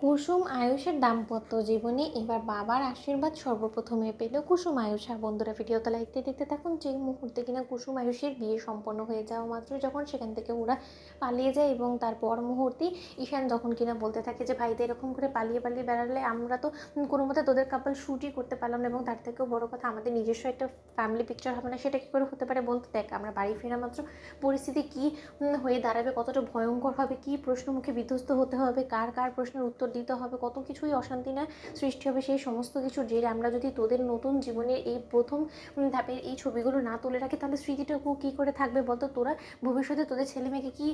কুসুম আয়ুষের দাম্পত্য জীবনে এবার বাবার আশীর্বাদ সর্বপ্রথমে পেল কুসুম আয়ুষ। আর বন্ধুরা, ভিডিওতে লাইক দিয়ে দেখতে থাকুন। যে মুহূর্তে কিনা কুসুম আয়ুষের বিয়ে সম্পন্ন হয়ে যাওয়া মাত্র যখন সেখান থেকে ওরা পালিয়ে যায়, এবং তারপর মুহূর্তেই ঈশান যখন কিনা বলতে থাকে যে ভাইদের এরকম করে পালিয়ে পালিয়ে বেড়ালে আমরা তো কোনো মতে তোদের কাপল শ্যুটই করতে পারলাম না, এবং তার থেকেও বড় কথা আমাদের নিজস্ব একটা ফ্যামিলি পিকচার হবে না, সেটা কী করে হতে পারে বলতে। দেখ, আমরা বাড়ি ফেরা মাত্র পরিস্থিতি কী হয়ে দাঁড়াবে, কতটা ভয়ঙ্কর হবে, কী প্রশ্ন মুখে বিধ্বস্ত হতে হবে, কার কার প্রশ্নের উত্তর দিতে হবে, কত কিছুই অশান্তি না সৃষ্টি হবে। সেই সমস্ত কিছুর জেরে আমরা যদি তোদের নতুন জীবনের এই প্রথম ধাপের এই ছবিগুলো না তুলে রাখি, তাহলে স্মৃতিটুকু কী করে থাকবে বলতো। তোরা ভবিষ্যতে তোদের ছেলে মেয়েকে কী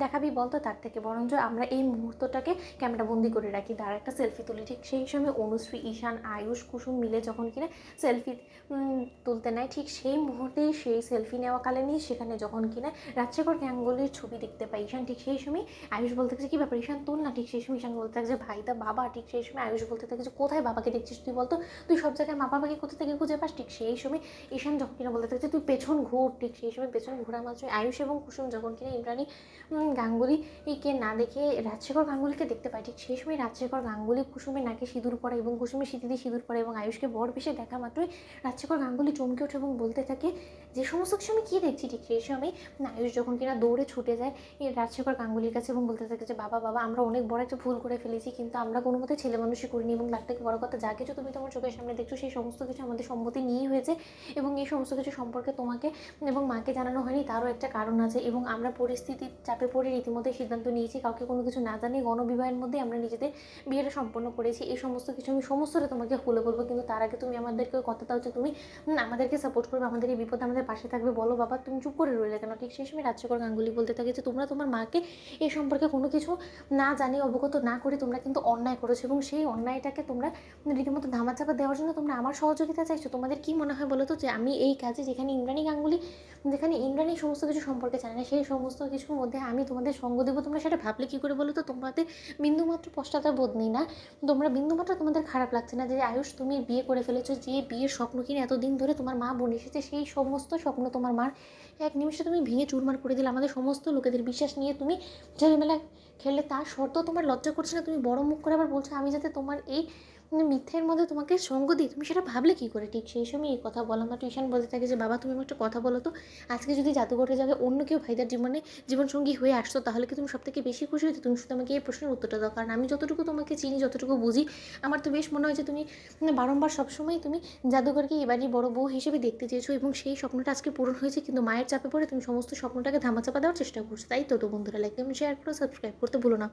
দেখাবি বলতো। তার থেকে বরঞ্চ আমরা এই মুহূর্তটাকে ক্যামেরা বন্দি করে রাখি, তার একটা সেলফি তুলি। ঠিক সেই সময় অনুশ্রী, ঈশান, আয়ুষ, কুসুম মিলে যখন কিনা সেলফি তুলতে নেয়, ঠিক সেই মুহূর্তেই সেই সেলফি নেওয়াকালীনই সেখানে যখন কিনা রাজশেখর গাঙ্গুলির ছবি দেখতে পাই ঈশান, ঠিক সেই সময় আয়ুষ বলতে থাকে কী ব্যাপার ঈশান তোল না। ঠিক সেই সময় ঈশান বলতে থাকে যে ভাই দা বাবা। ঠিক সেই সময় আয়ুষ বলতে থাকে যে কোথায় বাবাকে দেখছিস তুই বলতো, তুই সব জায়গায় মা বাবাকে কোথা থেকে খুঁজে পাস। ঠিক সেই সময় ঈশান যখন কিনা বলতে থাকে যে তুই পেছন ঘুর। ঠিক সেই সময় পেছন ঘোরা মাত্র আয়ুষ এবং কুসুম যখন কিনা ইন্দ্রাণী গাঙ্গুলিকে না দেখে রাজশেখর গাঙ্গুলিকে দেখতে পায়, ঠিক সেই সময় রাজশেখর গাঙ্গুলি কুসুমের নাকে সিঁদুর পড়ে এবং কুসুমের স্মৃতি দিয়ে সিঁদুর পড়ে এবং আয়ুষকে বর বেশে দেখা মাত্রই রাজশেখর গাঙ্গুলি চমকে ওঠে এবং বলতে থাকে যে সমস্ত কিছু আমি কী দেখছি। ঠিক সেই সময় আয়ুষ যখন কিনা দৌড়ে ছুটে যায় রাজশেখর গাঙ্গুলির কাছে এবং বলতে থাকে যে বাবা বাবা আমরা অনেক বড় একটা ভুল করে ফেলেছি, কিন্তু আমরা কোনো মতে ছেলে মানুষই করিনি, এবং তার থেকে বড় কথা যা কিছু তুমি তোমার চোখের সামনে দেখছো সেই সমস্ত কিছু আমাদের সম্মতি নিয়েই হয়েছে, এবং এই সমস্ত কিছু সম্পর্কে তোমাকে এবং মাকে জানানো হয়নি, তারও একটা কারণ আছে, এবং আমরা পরিস্থিতির চাপে পড়ে রীতিমতো সিদ্ধান্ত নিয়েছি কাউকে কোনো কিছু না জানিয়ে গণবিবাহের মধ্যে আমরা নিজেদের বিয়েটা সম্পন্ন করেছি। এই সমস্ত কিছু আমি সমস্তটা তোমাকে খুলে বলবো, কিন্তু তার আগে তুমি আমাদেরকে কথা দাও যে তুমি আমাদেরকে সাপোর্ট করবে, আমাদের এই বিপদে আমাদের পাশে থাকবে। বলো বাবা, তুমি চুপ করে রইলে কেন। ঠিক সেই সময় রাজশেখর গাঙ্গুলি বলতে থাকে যে তোমরা তোমার মাকে এই সম্পর্কে কোনো কিছু না জানিয়ে অবগত না করে তোমরা কিন্তু অন্যায় করেছো, এবং সেই অন্যায়টাকে তোমরা রীতিমতো ধামাচাপা দেওয়ার জন্য তোমরা আমার সহযোগিতা চাইছো। তোমাদের কি মনে হয় বলো তো যে আমি এই কাজে যেখানে ইন্দ্রাণী সমস্ত কিছু সম্পর্কে জানে না, সেই সমস্ত কিছুর মধ্যে আমি তোমাদের সঙ্গ দেবো, তোমরা সেটা ভাবলে কী করে বলো তো। তোমাদের বিন্দুমাত্র পশ্চাৎ বোধ নেই না, তোমরা বিন্দুমাত্র তোমাদের খারাপ লাগছে না যে আয়ুষ তুমি বিয়ে করে ফেলেছো, যে বিয়ের স্বপ্ন কিনে এতদিন ধরে তোমার মা বোন এসেছে, সেই সমস্ত স্বপ্ন তোমার মার এক নিমিষে তুমি ভেঙে চুরমার করে দিলে। আমাদের সমস্ত লোকেদের বিশ্বাস নিয়ে তুমি ছেলেমেলা খেললে, তার সত্ত্বেও তোমার লজ্জা করছে না, তুমি বড় মুখ করে আবার বলছো আমি যাতে তোমার এই মিথ্যের মধ্যে তোমাকে সঙ্গ দিই, তুমি সেটা ভাবলে কী করে। ঠিক সেই সময় এই কথা বলা মাত্র ঈশান বলতে থাকে যে বাবা তুমি আমার একটা কথা বলো তো, আজকে যদি জাদুঘরের জায়গায় অন্য কেউ ভাইদার জীবনসঙ্গী হয়ে আসতো, তাহলে কি তুমি সবথেকে বেশি খুশি হতো? তুমি শুধু আমাকে এই প্রশ্নের উত্তরটা দাও, কারণ আমি যতটুকু তোমাকে চিনি, যতটুকু বুঝি, আমার তো বেশ মনে হয় যে তুমি বারংবার সবসময় তুমি জাদুঘরকে এবারই বড় বউ হিসেবে দেখতে চেয়েছো, এবং সেই স্বপ্নটা আজকে পূরণ হয়েছে, কিন্তু মায়ের চাপে পড়ে তুমি সমস্ত স্বপ্নটাকে ধামাচাপা দেওয়ার চেষ্টা করছো। তাই তো বন্ধুরা, লাইক এবং শেয়ার করো, সাবস্ক্রাইব করতে ভুলো না।